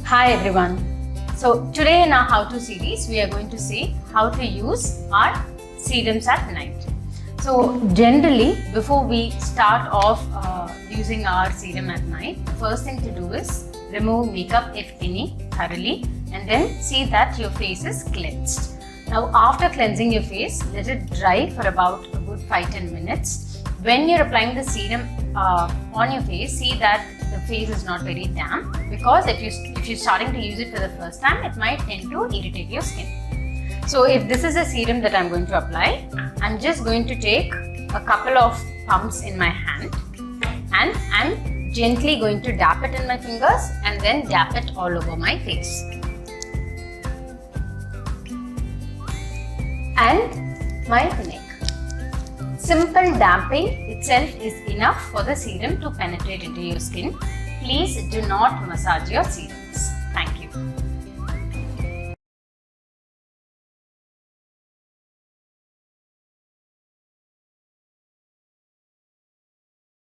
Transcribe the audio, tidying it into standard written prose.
Hi everyone. So today in our how-to series, we are going to see how to use our serums at night. So generally, before we start off using our serum at night, the first thing to do is remove makeup if any thoroughly, and then see that your face is cleansed. Now after cleansing your face, let it dry for about a good 5-10 minutes. When you're applying the serum on your face, see that the face is not very damp, because if you're starting to use it for the first time, it might tend to irritate your skin. So if this is a serum that I'm going to apply, I'm just going to take a couple of pumps in my hand and I'm gently going to dab it in my fingers and then dab it all over my face. And my neck. Simple damping itself is enough for the serum to penetrate into your skin. Please do not massage your serum.